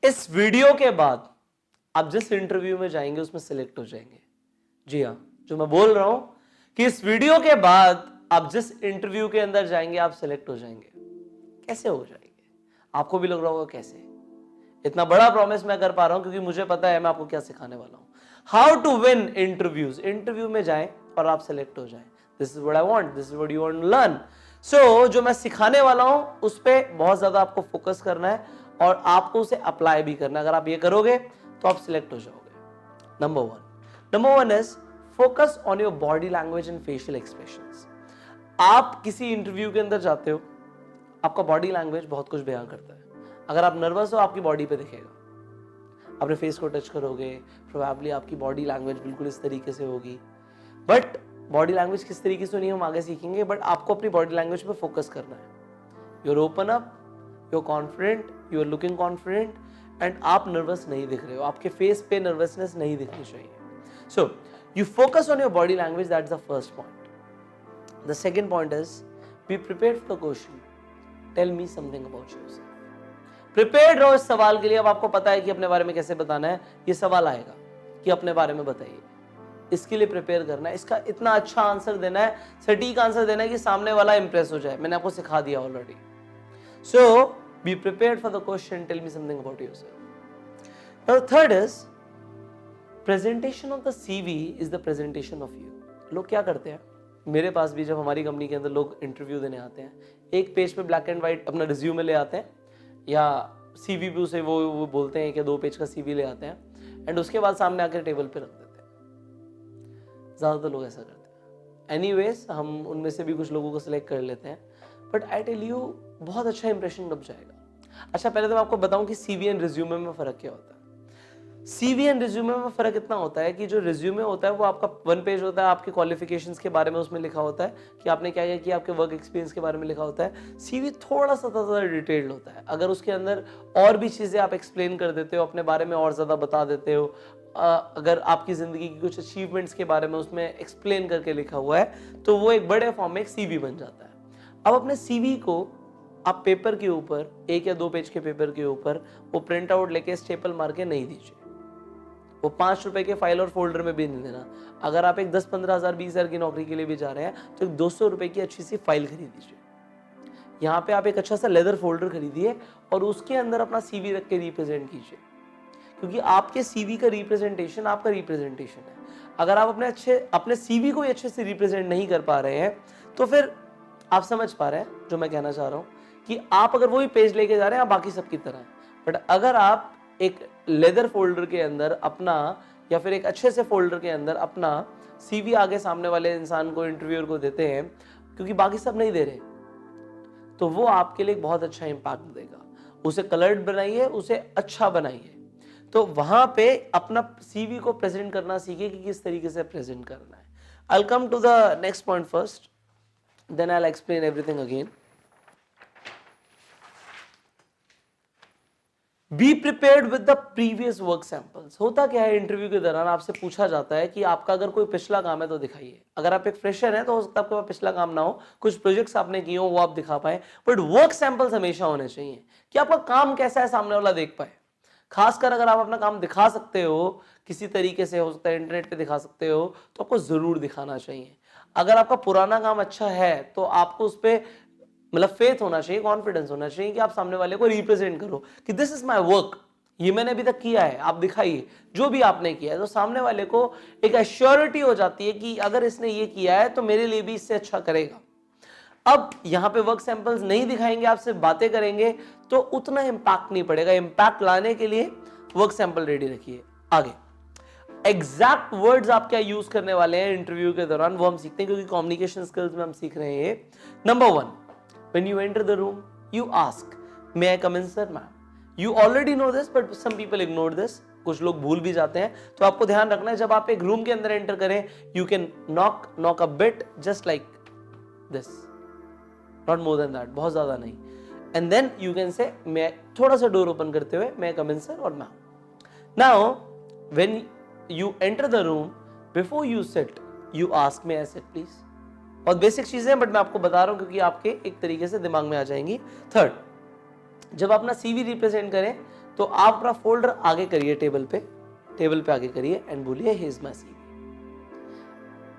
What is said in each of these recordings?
इस वीडियो के बाद आप जिस इंटरव्यू में जाएंगे उसमें सिलेक्ट हो जाएंगे। जी हाँ, जो मैं बोल रहा हूं कि इस वीडियो के बाद आप जिस इंटरव्यू के अंदर जाएंगे आप सिलेक्ट हो जाएंगे। कैसे हो जाएंगे? आपको भी लग रहा होगा कैसे। इतना बड़ा प्रॉमिस मैं कर पा रहा हूं क्योंकि मुझे पता है मैं आपको क्या सिखाने वाला हूं। How to win interviews. Interview में जाएं और आप सिलेक्ट हो जाएं। This is what I want, this is what you want to learn. So जो मैं सिखाने वाला हूं उस पर बहुत ज्यादा आपको फोकस करना है और आपको उसे अप्लाई भी करना है। अगर आप ये करोगे तो आप सिलेक्ट हो जाओगे। Number one is focus on your body language and facial expressions. आप किसी इंटरव्यू के अंदर जाते हो, आपका बॉडी लैंग्वेज बहुत कुछ बयां करता है। अगर आप नर्वस हो आपकी बॉडी पे दिखेगा, अपने फेस को टच करोगे, प्रोबेबली आपकी बॉडी लैंग्वेज बिल्कुल इस तरीके से होगी। बट बॉडी लैंग्वेज किस तरीके से नहीं हम आगे सीखेंगे, बट आपको अपनी बॉडी लैंग्वेज पे फोकस करना है। You are open up, you are confident, you are looking confident and आप नर्वस नहीं दिख रहे हो, आपके फेस पे नर्वसनेस नहीं दिखनी चाहिए। So you focus on your body language, that's the first point. The second point is be prepared for the question, tell me something about yourself. Prepared रहो इस सवाल के लिए। अब आपको पता है कि अपने बारे में कैसे बताना है, ये सवाल आएगा कि अपने बारे में बताइए, इसके लिए प्रिपेयर करना है, इसका इतना अच्छा आंसर देना है, सटीक आंसर देना है कि सामने वाला इंप्रेस हो जाए। मैंने आपको सिखा दिया already. So be prepared for the question, tell me something about yourself. Now third is presentation of the CV is the presentation of you. लोग क्या करते हैं, मेरे पास भी जब हमारी कंपनी के अंदर लोग इंटरव्यू देने आते हैं, एक पेज पे ब्लैक एंड व्हाइट अपना रिज्यूमे ले आते हैं या सीवी भी उसे वो बोलते हैं कि 2 पेज का सीवी ले आते हैं एंड उसके बाद सामने आकर टेबल पे रख देते हैं। ज्यादातर लोग ऐसा करते हैं। एनीवेज हम उनमें से भी कुछ लोगों को सिलेक्ट कर लेते हैं, बट आई टेल यू बहुत अच्छा इंप्रेशन बन जाएगा। अच्छा, पहले तो मैं आपको बताऊं कि सीवी एंड रिज्यूमे में फर्क क्या होता है। सीवी एंड रिज्यूमे में फर्क इतना होता है कि जो रिज्यूमे होता है वो आपका 1 पेज होता है, आपके क्वालिफिकेशंस के बारे में उसमें लिखा होता है कि आपने क्या क्या किया, आपके वर्क एक्सपीरियंस के बारे में लिखा होता है। सीवी थोड़ा सा ज़्यादा डिटेल्ड होता है। अगर उसके अंदर और भी चीज़ें आप एक्सप्लेन कर देते हो, अपने बारे में और ज़्यादा बता देते हो, अगर आपकी ज़िंदगी की कुछ अचीवमेंट्स के बारे में उसमें एक्सप्लेन करके लिखा हुआ है, तो वो एक बड़े फॉर्म में एक सीवी बन जाता है। अब अपने सीवी को आप पेपर के ऊपर, 1 या 2 पेज के पेपर के ऊपर वो प्रिंट आउट लेके स्टेपल मार के नहीं दीजिए। वो 5 रुपए के फाइल और फोल्डर में भी नहीं देना। अगर आप एक 10-15 हजार 20 हजार की नौकरी के लिए भी जा रहे हैं तो 200 रुपए की अच्छी सी फाइल खरीद लीजिए। यहाँ पे आप एक अच्छा सा लेदर फोल्डर खरीदिए और उसके अंदर अपना सीवी रख के रिप्रेजेंट कीजिए, क्योंकि आपके सीवी का रिप्रेजेंटेशन आपका रिप्रेजेंटेशन है। अगर आप अपने सीवी को ही अच्छे से रिप्रेजेंट नहीं कर पा रहे हैं तो फिर आप समझ पा रहे हैं जो मैं कहना चाह रहा हूँ कि आप अगर वही पेज लेके जा रहे हैं आप बाकी सबकी तरह हैं, बट अगर आप एक लेदर फोल्डर के अंदर अपना या फिर एक अच्छे से फोल्डर के अंदर अपना सीवी आगे सामने वाले इंसान को, इंटरव्यूअर को देते हैं, क्योंकि बाकी सब नहीं दे रहे, तो वो आपके लिए बहुत अच्छा इंपैक्ट देगा। उसे कलर्ड बनाइए, उसे अच्छा बनाइए। तो वहां पे अपना सीवी को प्रेजेंट करना सीखिए कि किस तरीके से प्रेजेंट करना है। I will come to the next point first, then I will explain everything again. Be prepared with the previous work samples. होता क्या है, इंटरव्यू के दौरान आपसे पूछा जाता है कि आपका अगर कोई पिछला काम है तो दिखाइए। अगर आप एक फ्रेशर हैं तो हो सकता है आपके पास पिछला काम ना हो, कुछ प्रोजेक्ट्स आपने किए हो वो आप दिखा पाए, बट वर्क सैंपल्स हमेशा होने चाहिए कि आपका काम कैसा है सामने वाला देख पाए। खासकर अगर आप अपना काम दिखा सकते हो किसी तरीके से, हो सकता है इंटरनेट पे दिखा सकते हो, तो आपको जरूर दिखाना चाहिए। अगर आपका पुराना काम अच्छा है तो आपको उस पर मतलब फेथ होना चाहिए, कॉन्फिडेंस होना चाहिए कि आप सामने वाले को रिप्रेजेंट करो कि दिस इज माय वर्क, ये मैंने अभी तक किया है, आप दिखाइए जो भी आपने किया है। तो सामने वाले को एक एश्योरिटी हो जाती है कि अगर इसने ये किया है तो मेरे लिए भी इससे अच्छा करेगा। अब यहां पे वर्क सैंपल्स नहीं दिखाएंगे, आप सिर्फ बातें करेंगे तो उतना इंपैक्ट नहीं पड़ेगा। इंपैक्ट लाने के लिए वर्क सैंपल रेडी रखिए। आगे एग्जैक्ट वर्ड्स आप क्या यूज करने वाले हैं इंटरव्यू के दौरान वो हम सीखते हैं, क्योंकि कम्युनिकेशन स्किल्स में हम सीख रहे हैं। Number 1, when you enter the room you ask may I come in sir ma'am। you already know this but some people ignore this, कुछ लोग भूल भी जाते हैं। तो आपको ध्यान रखना है जब आप एक रूम के अंदर एंटर करें, you can knock a bit just like this, not more than that, बहुत ज्यादा नहीं, and then you can say मैं थोड़ा सा डोर ओपन करते हुए may I come in sir or ma'am। now when you enter the room before you sit you ask may I sit please। बहुत basic चीजें हैं बट मैं आपको बता रहा हूं क्योंकि आपके एक तरीके से दिमाग में आ जाएंगी। थर्ड, जब अपना सीवी रिप्रेजेंट करें तो आप अपना फोल्डर आगे करिए टेबल पे आगे करिए एंड बोलिए here is my CV.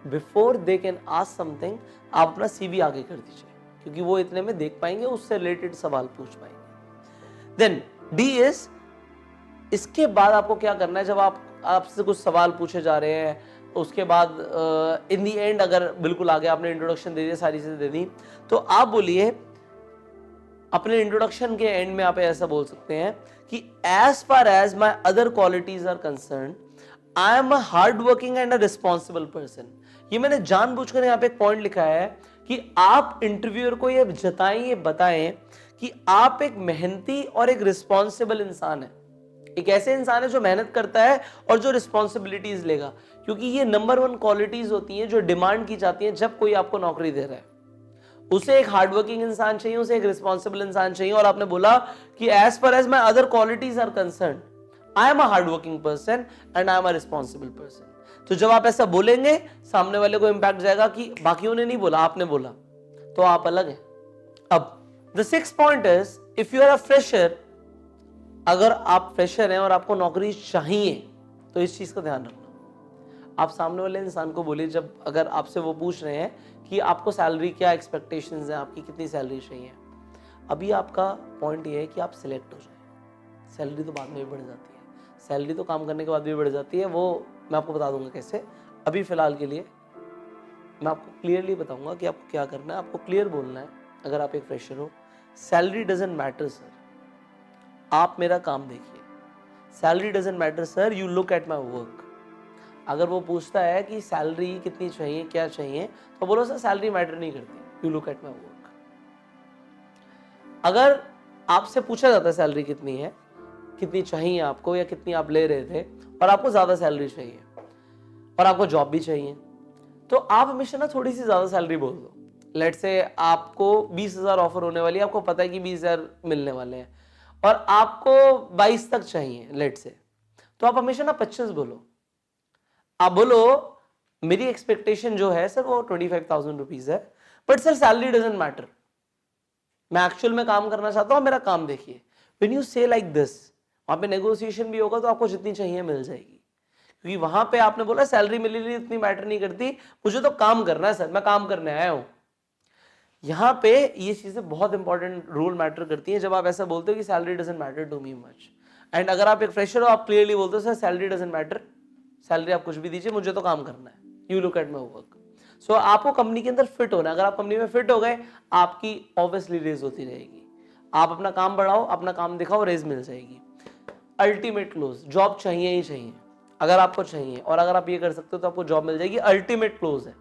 Before they can ask something, आप अपना सीवी आगे कर दीजिए, क्योंकि वो इतने में देख पाएंगे, उससे रिलेटेड सवाल पूछ पाएंगे। देन डी इज, इसके बाद आपको क्या करना है, जब आपसे कुछ सवाल पूछे जा रहे हैं, उसके बाद इन दी एंड अगर बिल्कुल आगे आपने इंट्रोडक्शन दे दिया, सारी चीजें दे दी, तो आप बोलिए अपने इंट्रोडक्शन के एंड में आप ऐसा बोल सकते हैं कि as far as my other qualities are concern, I am a hard working and a responsible person. ये मैंने जानबूझकर यहाँ पे एक पॉइंट लिखा है कि आप इंटरव्यूअर को ये जताएं, ये बताएं कि आप एक मेहनती और एक रिस्पॉन्सिबल इंसान है, एक ऐसे इंसान है जो मेहनत करता है और जो रिस्पॉन्सिबिलिटीज लेगा, क्योंकि ये नंबर 1 क्वालिटीज होती हैं जो डिमांड की जाती हैं जब कोई आपको नौकरी दे रहा है। उसे एक हार्डवर्किंग इंसान चाहिए, उसे एक रिस्पॉन्सिबल इंसान चाहिए। और आपने बोला कि as far as my other qualities are concern, I am a hardworking person and I am a responsible person. तो जब आप ऐसा बोलेंगे, सामने वाले को इंपैक्ट जाएगा कि बाकियों ने नहीं बोला, आपने बोला, तो आप अलग हैं। अब the 6th point is, if you are a fresher, अगर आप फ्रेशर हैं और आपको नौकरी चाहिए, तो इस चीज का ध्यान रखना। आप सामने वाले इंसान को बोलिए, जब अगर आपसे वो पूछ रहे हैं कि आपको सैलरी क्या एक्सपेक्टेशंस हैं, आपकी कितनी सैलरी चाहिए, अभी आपका पॉइंट ये है कि आप सिलेक्ट हो जाए। सैलरी तो बाद में भी बढ़ जाती है, सैलरी तो काम करने के बाद भी बढ़ जाती है, वो मैं आपको बता दूंगा कैसे। अभी फिलहाल के लिए मैं आपको क्लियरली बताऊंगा कि आपको क्या करना है। आपको क्लियर बोलना है, अगर आप एक फ्रेशर हो, सैलरी डजंट मैटर सर, आप मेरा काम देखिए। Salary doesn't matter sir, you look at my work. अगर वो पूछता है कि सैलरी कितनी चाहिए, क्या चाहिए, तो बोलो सर सैलरी मैटर नहीं करती, you look at my work. अगर आपसे पूछा जाता है सैलरी कितनी है, कितनी चाहिए आपको, या कितनी आप ले रहे थे, और आपको ज्यादा सैलरी चाहिए और आपको जॉब भी चाहिए, तो आप हमेशा ना थोड़ी सी ज्यादा सैलरी बोल दो। लेट से आपको 20,000 ऑफर होने वाली है, आपको पता है कि 20,000 मिलने वाले हैं, और आपको 22 तक चाहिए लेट से, तो आप हमेशा ना 25 बोलो। आप बोलो मेरी एक्सपेक्टेशन जो है सर वो 25,000 रुपीज है, but sir salary doesn't matter, मैं एक्चुअल में काम करना चाहता हूं, मेरा काम देखिए। व्हेन यू से लाइक दिस, वहां पे नेगोशिएशन भी होगा, तो आपको जितनी चाहिए मिल जाएगी, क्योंकि वहां पे आपने बोला सैलरी मिली नहीं इतनी मैटर नहीं करती, मुझे तो काम करना है सर, मैं काम करने आया हूं। यहाँ पे ये चीजें बहुत इंपॉर्टेंट रोल मैटर करती हैं। जब आप ऐसा बोलते हो कि salary doesn't matter to me much, and अगर आप एक फ्रेशर हो, आप क्लियरली बोलते हो sir salary doesn't matter, salary आप कुछ भी दीजिए, मुझे तो काम करना है, you look at my work. So आपको कंपनी के अंदर फिट होना है। अगर आप कंपनी में फिट हो गए, आपकी ऑब्वियसली रेज होती रहेगी। आप अपना काम बढ़ाओ, अपना काम दिखाओ, रेज मिल जाएगी। अल्टीमेट क्लोज, जॉब चाहिए ही चाहिए, अगर आपको चाहिए, और अगर आप ये कर सकते हो तो आपको जॉब मिल जाएगी। अल्टीमेट क्लोज है,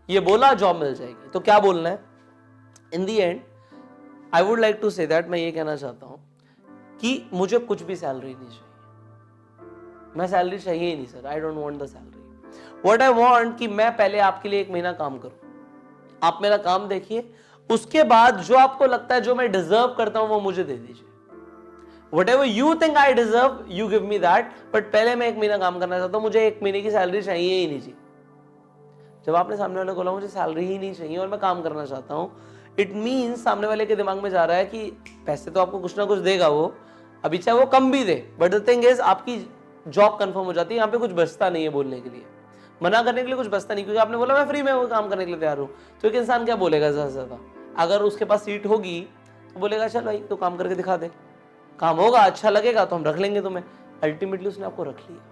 ये बोला जॉब मिल जाएगी, तो क्या बोलना है in the end? I would like to say that, मैं ये कहना चाहता हूं कि मुझे कुछ भी सैलरी नहीं चाहिए, मैं सैलरी चाहिए ही नहीं sir, I don't want the salary. What I want कि मैं पहले आपके लिए 1 महीना काम करूं, आप मेरा काम देखिए, उसके बाद जो आपको लगता है जो मैं डिजर्व करता हूं वो मुझे दे दीजिए। Whatever you think I deserve, you give me that, but पहले मैं 1 महीना काम करना चाहता हूं, मुझे 1 महीने की सैलरी चाहिए ही नहीं जी। जब आपने सामने वाले को बोला मुझे सैलरी ही नहीं चाहिए और मैं काम करना चाहता हूं, इट मीन्स सामने वाले के दिमाग में जा रहा है कि पैसे तो आपको कुछ ना कुछ देगा वो, अभी चाहे वो कम भी दे, बट द थिंग इज आपकी जॉब कंफर्म हो जाती है। यहाँ पे कुछ बचता नहीं है बोलने के लिए, मना करने के लिए कुछ बचता नहीं, क्योंकि आपने बोला मैं फ्री में वो काम करने के लिए तैयार हूँ। तो एक इंसान क्या बोलेगा ज्यादा से ज्यादा, अगर उसके पास सीट होगी तो बोलेगा चल भाई तो काम करके दिखा दे, काम होगा अच्छा लगेगा तो हम रख लेंगे तुम्हें। अल्टीमेटली उसने आपको रख लिया,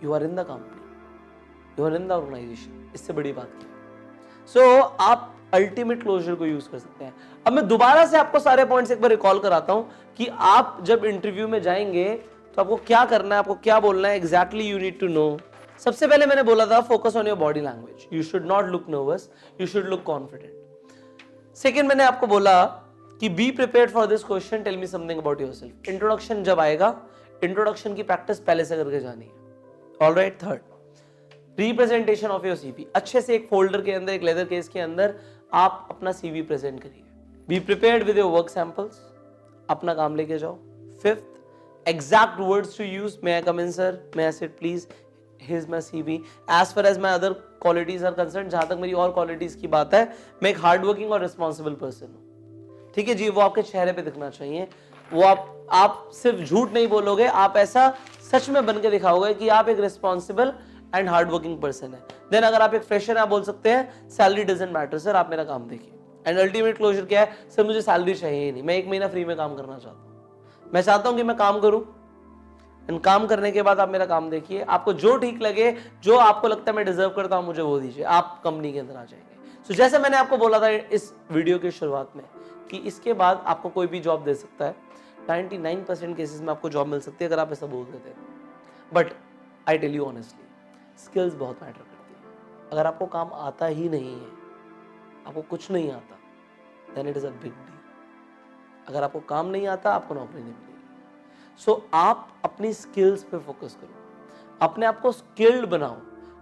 you are in the company, you are in the organisation, इससे बड़ी बात क्या है। सो आप अल्टीमेट क्लोजर को यूज कर सकते हैं। अब मैं दोबारा से आपको सारे पॉइंट्स एक बार रिकॉल कराता हूं कि आप जब इंटरव्यू में जाएंगे तो आपको क्या करना है, आपको क्या बोलना है, exactly you need to know. सबसे पहले मैंने बोला था focus on your body language, you should not look nervous, you should look confident. Second मैंने आपको बोला कि be prepared for this question, tell me something about yourself. Introduction जब आएगा, इंट्रोडक्शन की प्रैक्टिस पहले से करके जानी है। Alright, third representation of your CV, अच्छे से एक फोल्डर के अंदर, एक लेदर केस के अंदर आप अपना सीवी प्रेजेंट करिए। Be prepared with your work samples, अपना काम लेके जाओ। Fifth, exact words to use, may I come in sir, may I sit please, here's my CV, as far as my other qualities are concerned, जहां तक मेरी और qualities की बात है, मैं एक हार्ड वर्किंग और रिस्पॉन्सिबल पर्सन हूं। ठीक है जी, वो आपके चेहरे पे दिखना चाहिए। वो आप सिर्फ झूठ नहीं बोलोगे, आप ऐसा सच में बन के दिखाओगे कि आप एक responsible and hard working person है। देन अगर आप एक फ्रेशर, आप बोल सकते हैं सैलरी डजंट मैटर सर, आप मेरा काम देखिए। एंड अल्टीमेट क्लोजर क्या है, सर मुझे सैलरी चाहिए ही नहीं, मैं 1 महीना फ्री में काम करना चाहता हूं। मैं चाहता हूं कि मैं काम करूं, एंड काम करने के बाद आप मेरा काम देखिए, आपको जो ठीक लगे, जो आपको लगता है मैं डिजर्व करता हूं, मुझे वो दीजिए, आप कंपनी के अंदर आ जाएंगे। सो जैसे मैंने आपको बोला था इस वीडियो की शुरुआत में कि इसके बाद आपको कोई भी जॉब दे सकता है, 99% केसेस में आपको जॉब मिल सकती है अगर आप ऐसा बोल देते हैं। But I tell you honestly, skills बहुत मैटर करती है। अगर आपको काम आता ही नहीं है, आपको कुछ नहीं आता, then it is a big deal. अगर आपको काम नहीं आता, आपको नौकरी नहीं मिलेगी। सो आप अपनी स्किल्स पे फोकस करो, अपने आप को स्किल्ड बनाओ,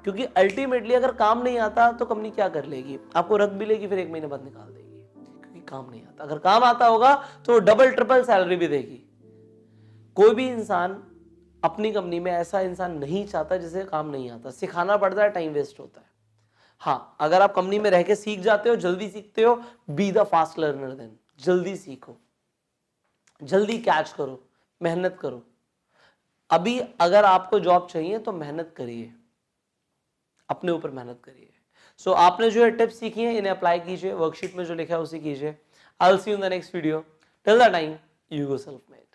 क्योंकि अल्टीमेटली अगर काम नहीं आता तो कंपनी क्या कर लेगी, आपको रख भी लेगी, फिर 1 महीने बाद निकाल देगी, क्योंकि काम नहीं आता। अगर काम आता होगा तो डबल ट्रिपल सैलरी भी देगी। कोई भी इंसान अपनी कंपनी में ऐसा इंसान नहीं चाहता जिसे काम नहीं आता, सिखाना पड़ता है, टाइम वेस्ट होता है। हाँ, अगर आप कंपनी में रह के सीख जाते हो, जल्दी सीखते हो, be the fast learner then, जल्दी सीखो, जल्दी कैच करो, मेहनत करो। अभी अगर आपको जॉब चाहिए तो मेहनत करिए, अपने ऊपर मेहनत करिए। सो आपने जो टिप्स सीखी हैं इन्हें अप्लाई कीजिए, वर्कशीट में जो लिखा है उसे कीजिए। I will see you in the next video. Till the time, you go self made.